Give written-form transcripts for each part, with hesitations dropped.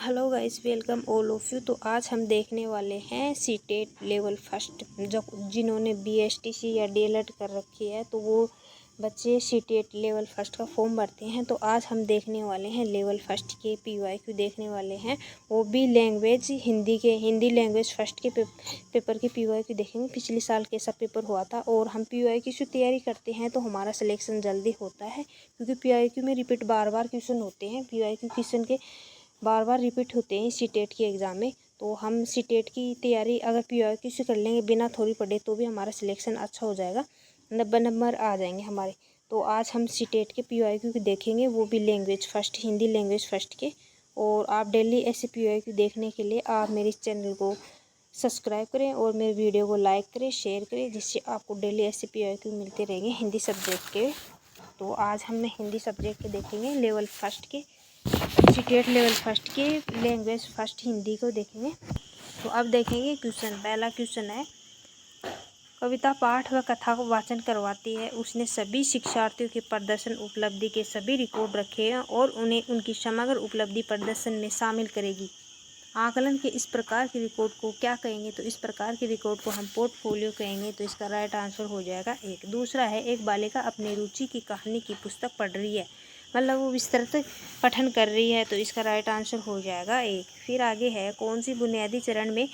Hello guys, welcome all of you. तो आज हम देखने वाले हैं सीटेट लेवल फर्स्ट। जो जिन्होंने बीएसटीसी या डीएलएड कर रखी है तो वो बच्चे सीटेट लेवल फर्स्ट का फॉर्म भरते हैं। तो आज हम देखने वाले हैं लेवल फर्स्ट के पीवाईक्यू देखने वाले हैं, वो भी लैंग्वेज हिंदी लैंग्वेज फर्स्ट के पेपर के पीवाईक्यू देखेंगे। पिछले साल कैसा पेपर हुआ था और हम पीवाईक्यू से तैयारी करते हैं तो हमारा सिलेक्शन जल्दी होता है, क्योंकि पीवाईक्यू में रिपीट बार क्वेश्चन होते हैं। पीवाईक्यू क्वेश्चन के बार रिपीट होते हैं सीटेट के एग्ज़ाम में। तो हम सीटेट की तैयारी अगर पीवाईक्यू से कर लेंगे बिना थोड़ी पढ़े तो भी हमारा सिलेक्शन अच्छा हो जाएगा, 90 नंबर आ जाएंगे हमारे। तो आज हम सीटेट के पीवाईक्यू देखेंगे, वो भी language first, Hindi language first के। और आप डेली ऐसे पीवाईक्यू देखने के लिए आप मेरे चैनल को सब्सक्राइब करें और मेरे वीडियो को लाइक करें, शेयर करें, जिससे आपको डेली ऐसे पीवाईक्यू मिलते रहेंगे हिंदी सब्जेक्ट के। तो आज हम हिंदी सब्जेक्ट के देखेंगे लेवल फर्स्ट के, सीटेट लेवल फर्स्ट के लैंग्वेज फर्स्ट हिंदी को देखेंगे। तो अब देखेंगे क्वेश्चन। पहला क्वेश्चन है, कविता पाठ व कथा को वाचन करवाती है। उसने सभी शिक्षार्थियों के प्रदर्शन उपलब्धि के सभी रिकॉर्ड रखे हैं और उन्हें उनकी समग्र उपलब्धि प्रदर्शन में शामिल करेगी। आकलन के इस प्रकार के रिकॉर्ड को क्या कहेंगे? तो इस प्रकार के रिकॉर्ड को हम पोर्टफोलियो कहेंगे। तो इसका राइट आंसर हो जाएगा एक। दूसरा है, एक बालिका अपनी रुचि की कहानी की पुस्तक पढ़ रही है, मतलब वो विस्तृत पठन कर रही है। तो इसका राइट आंसर हो जाएगा एक। फिर आगे है, कौन सी बुनियादी चरण में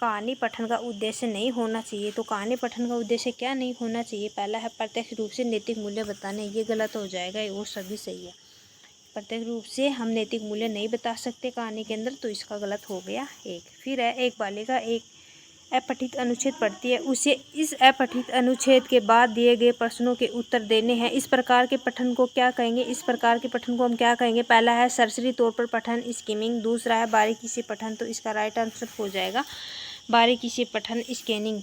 कहानी पठन का उद्देश्य नहीं होना चाहिए? तो कहानी पठन का उद्देश्य क्या नहीं होना चाहिए? पहला है, प्रत्यक्ष रूप से नैतिक मूल्य बताने। ये गलत हो जाएगा और सभी सही है। प्रत्यक्ष रूप से हम नैतिक मूल्य नहीं बता सकते कहानी के अंदर, तो इसका गलत हो गया एक। फिर है, एक बालिका एक अपठित अनुच्छेद पढ़ती है, उसे इस अपठित अनुच्छेद के बाद दिए गए प्रश्नों के उत्तर देने हैं। इस प्रकार के पठन को क्या कहेंगे? इस प्रकार के पठन को हम क्या कहेंगे? पहला है सरसरी तौर पर पठन, स्किमिंग। दूसरा है बारीकी से पठन। तो इसका राइट आंसर हो जाएगा बारीकी से पठन, स्कैनिंग।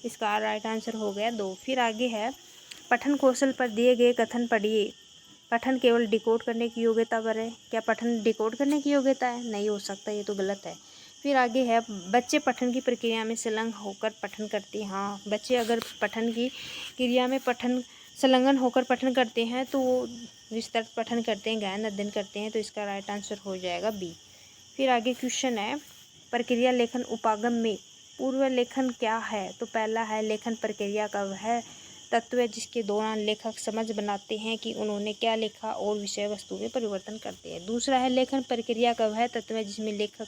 इसका राइट आंसर हो गया 2। फिर आगे है, पठन कौशल पर दिए गए कथन पढ़िए। पठन केवल डिकोड करने की योग्यता पर है। क्या पठन डिकोड करने की योग्यता है? नहीं हो सकता, ये तो गलत है। फिर आगे है, बच्चे पठन की प्रक्रिया में संलग्न होकर पठन करते हैं। हाँ, बच्चे अगर पठन की क्रिया में संलग्न होकर पठन करते हैं तो वो विस्तृत पठन करते हैं, गहन अध्ययन करते हैं। तो इसका राइट आंसर हो जाएगा बी। फिर आगे क्वेश्चन है, प्रक्रिया लेखन उपागम में पूर्व लेखन क्या है? तो पहला है, लेखन प्रक्रिया का वह तत्व है जिसके दौरान लेखक समझ बनाते हैं कि उन्होंने क्या लिखा और विषय वस्तु में परिवर्तन करते हैं। दूसरा है, लेखन प्रक्रिया का वह तत्व है जिसमें लेखक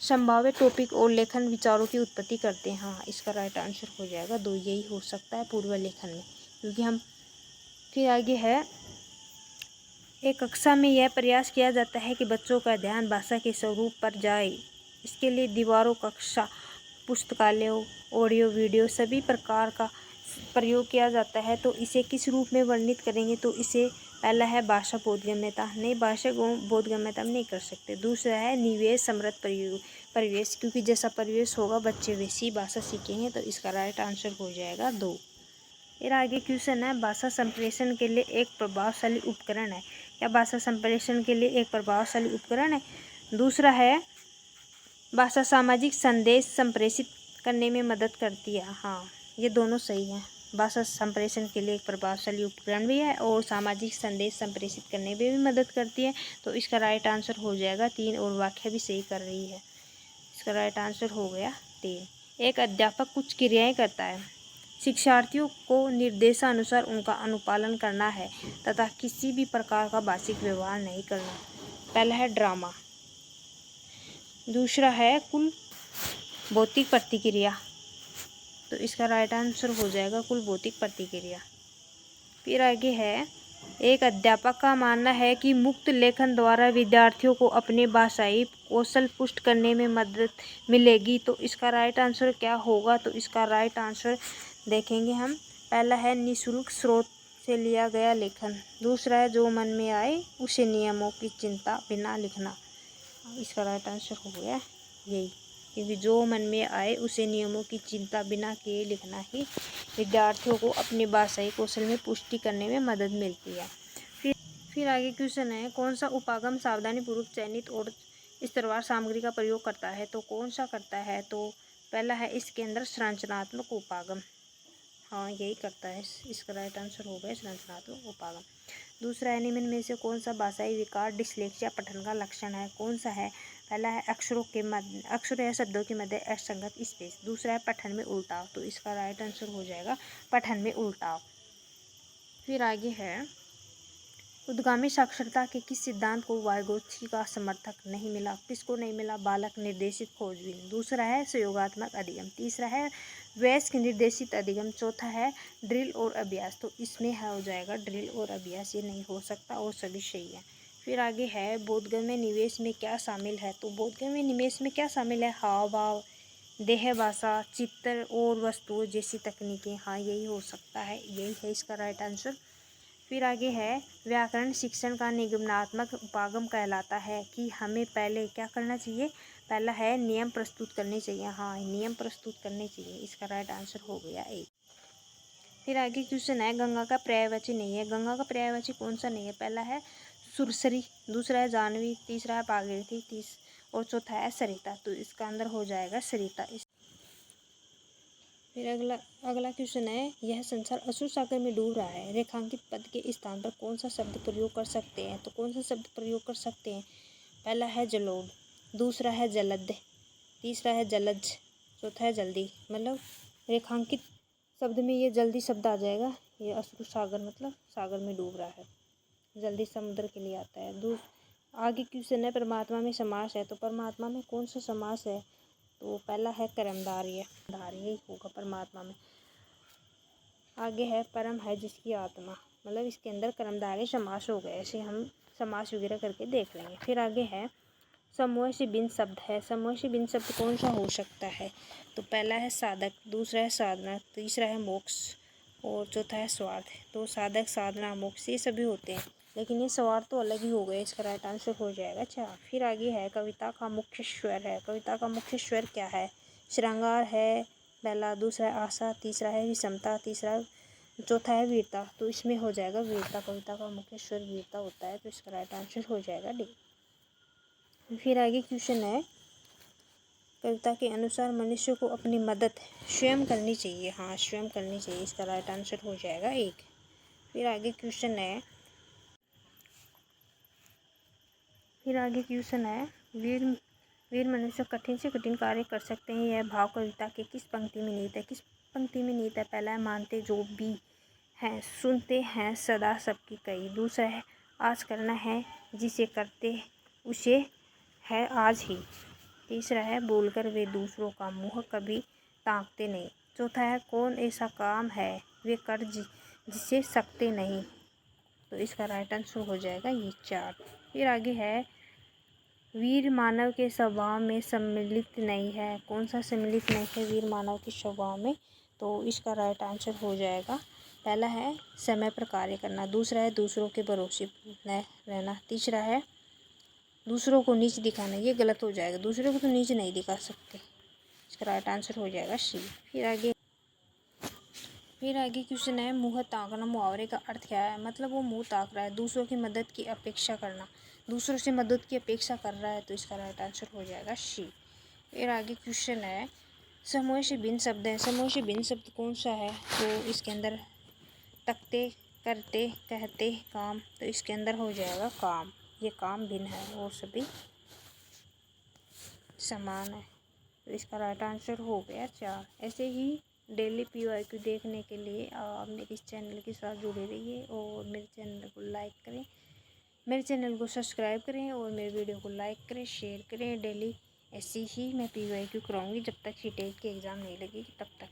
संभावित टॉपिक और लेखन विचारों की उत्पत्ति करते हैं। हाँ, इसका राइट आंसर हो जाएगा 2। यही हो सकता है पूर्व लेखन में, क्योंकि हम। फिर आगे है, एक कक्षा में यह प्रयास किया जाता है कि बच्चों का ध्यान भाषा के स्वरूप पर जाए। इसके लिए दीवारों, कक्षा, पुस्तकालयों, ऑडियो, वीडियो सभी प्रकार का प्रयोग किया जाता है। तो इसे किस रूप में वर्णित करेंगे? तो इसे पहला है भाषा बोधगम्यता। नहीं, भाषा बोधगम्यता में नहीं कर सकते। दूसरा है निवेश समृद्ध परिवेश, क्योंकि जैसा परिवेश होगा बच्चे वैसी भाषा सीखेंगे। तो इसका राइट आंसर हो जाएगा 2। फिर आगे क्वेश्चन है, भाषा संप्रेषण के लिए एक प्रभावशाली उपकरण है। क्या भाषा संप्रेषण के लिए एक प्रभावशाली उपकरण है? दूसरा है, भाषा सामाजिक संदेश संप्रेषित करने में मदद करती है। हाँ, ये दोनों सही हैं। भाषा संप्रेषण के लिए एक प्रभावशाली उपकरण भी है और सामाजिक संदेश संप्रेषित करने में भी मदद करती है। तो इसका राइट आंसर हो जाएगा 3 और व्याख्या भी सही कर रही है। इसका राइट आंसर हो गया 3। एक अध्यापक कुछ क्रियाएं करता है, शिक्षार्थियों को निर्देशानुसार उनका अनुपालन करना है तथा किसी भी प्रकार का भाषिक व्यवहार नहीं करना। पहला है ड्रामा। दूसरा है कुल भौतिक प्रतिक्रिया। तो इसका राइट आंसर हो जाएगा कुल भौतिक प्रतिक्रिया। फिर आगे है, एक अध्यापक का मानना है कि मुक्त लेखन द्वारा विद्यार्थियों को अपने भाषाई कौशल पुष्ट करने में मदद मिलेगी। तो इसका राइट आंसर क्या होगा? तो इसका राइट आंसर देखेंगे हम। पहला है, निःशुल्क स्रोत से लिया गया लेखन। दूसरा है, जो मन में आए उसे नियमों की चिंता बिना लिखना। इसका राइट आंसर हो गया यही, क्योंकि जो मन में आए उसे नियमों की चिंता बिना किए लिखना ही विद्यार्थियों को अपने भाषाई कौशल में पुष्टि करने में मदद मिलती है। फिर आगे क्वेश्चन है, कौन सा उपागम सावधानीपूर्वक चयनित और स्तरवार सामग्री का प्रयोग करता है? तो कौन सा करता है? तो पहला है, इसके अंदर संरचनात्मक उपागम। हाँ, यही करता है। इसका राइट आंसर हो गया संरचनात्मक उपागम। दूसरा है, निम्न में से कौन सा भाषाई विकार डिस्लेक्सिया पठन का लक्षण है? कौन सा है? पहला है अक्षरों या शब्दों के मध्य असंगत स्पेस। दूसरा है पठन में उल्टाव, तो इसका राइट आंसर हो जाएगा पठन में उल्टाव। फिर आगे है उद्गामी साक्षरता के किस सिद्धांत को वाइगोत्स्की का समर्थक नहीं मिला? किसको नहीं मिला? बालक निर्देशित खोजबीन। दूसरा है सहयोगात्मक अधिगम। तीसरा है वयस्क निर्देशित अधिगम। चौथा है ड्रिल और अभ्यास। तो इसमें हो जाएगा ड्रिल और अभ्यास, ये नहीं हो सकता और सभी सही है। फिर आगे है बोधगम्य निवेश में क्या शामिल है? तो बोधगम्य निवेश में क्या शामिल है? हाव भाव, देह भाषा, चित्र और वस्तुओं जैसी तकनीकें। हाँ, यही हो सकता है, यही है इसका राइट आंसर। फिर आगे है व्याकरण शिक्षण का निगमनात्मक उपागम कहलाता है कि हमें पहले क्या करना चाहिए? पहला है नियम प्रस्तुत करने चाहिए। हाँ, नियम प्रस्तुत करने चाहिए, इसका राइट आंसर हो गया एक। फिर आगे क्वेश्चन है गंगा का पर्यायवाची नहीं है। गंगा का पर्यायवाची कौन सा नहीं है? पहला है सुरसरी, दूसरा है जानवी, तीसरा है भागीरथी, और चौथा है सरिता। तो इसका अंदर हो जाएगा सरिता। फिर अगला क्वेश्चन है यह संसार अश्रु सागर में डूब रहा है, रेखांकित पद के स्थान पर कौन सा शब्द प्रयोग कर सकते हैं? तो कौन सा शब्द प्रयोग कर सकते हैं? पहला है जलोढ़, दूसरा है जलद, तीसरा है जलज, चौथा है जल्दी। मतलब रेखांकित शब्द में ये जल्दी शब्द आ जाएगा। ये अश्रु सागर मतलब सागर में डूब रहा है, जल्दी समुद्र के लिए आता है। आगे क्वेश्चन है परमात्मा में समास है, तो परमात्मा में कौन सा समास है? तो पहला है कर्मधारय, यही होगा परमात्मा में। आगे है परम है जिसकी आत्मा, मतलब इसके अंदर कर्मधारय समास हो गए, ऐसे हम समास वगैरह करके देख लेंगे। फिर आगे है समूह से भिन्न शब्द है। समूह से भिन्न शब्द कौन सा हो सकता है? तो पहला है साधक, दूसरा है साधना, तीसरा है मोक्ष और चौथा है स्वार्थ। तो साधक, साधना, मोक्ष ये सभी होते हैं, लेकिन ये स्वार्थ तो अलग ही हो गए, इसका राइट आंसर हो जाएगा 4। फिर आगे है कविता का मुख्य स्वर है। कविता का मुख्य स्वर क्या है? श्रृंगार है पहला, दूसरा है आशा, तीसरा है विषमता, चौथा है वीरता। तो इसमें हो जाएगा वीरता। कविता का मुख्य स्वर वीरता होता है, तो इसका राइट आंसर हो जाएगा डी। फिर आगे क्वेश्चन है कविता के अनुसार मनुष्य को अपनी मदद स्वयं करनी चाहिए। हाँ, स्वयं करनी चाहिए, इसका राइट आंसर हो जाएगा 1। फिर आगे क्वेश्चन है वीर मनुष्य कठिन से कठिन कार्य कर सकते हैं, यह भाव कविता के किस पंक्ति में निहित है? किस पंक्ति में निहित है? पहला है मानते जो भी हैं, सुनते हैं सदा सबकी कई। दूसरा है आज करना है जिसे करते उसे है आज ही। तीसरा है बोलकर वे दूसरों का मुँह कभी ताकते नहीं। चौथा है कौन ऐसा काम है वे कर जिसे सकते नहीं। तो इसका राइट आंसर हो जाएगा ये 4। फिर आगे है वीर मानव के स्वभाव में सम्मिलित नहीं है। कौन सा सम्मिलित नहीं है वीर मानव के स्वभाव में? तो इसका राइट आंसर हो जाएगा पहला है समय पर कार्य करना, दूसरा है दूसरों के भरोसे न रहना, तीसरा है दूसरों को नीच दिखाना। ये गलत हो जाएगा, दूसरों को तो नीच नहीं दिखा सकते, इसका राइट आंसर हो जाएगा सी। फिर आगे क्वेश्चन है मुँह ताकना मुहावरे का अर्थ क्या है? मतलब वो मुँह ताक रहा है, दूसरों की मदद की अपेक्षा करना, दूसरों से मदद की अपेक्षा कर रहा है, तो इसका राइट आंसर हो जाएगा सी। फिर आगे क्वेश्चन है समूह से भिन्न शब्द है। समूह से भिन्न शब्द कौन सा है? तो इसके अंदर तकते, करते, कहते, काम, तो इसके अंदर हो जाएगा काम। ये काम भिन्न है और सभी समान है, तो इसका राइट आंसर हो गया 4। ऐसे ही डेली PYQ देखने के लिए आप मेरे इस चैनल के साथ जुड़े रहिए और मेरे चैनल को लाइक करें, मेरे चैनल को सब्सक्राइब करें और मेरे वीडियो को लाइक करें, शेयर करें। डेली ऐसी ही मैं PYQ कराऊंगी जब तक सीटेट की एग्ज़ाम नहीं लगेगी तब तक।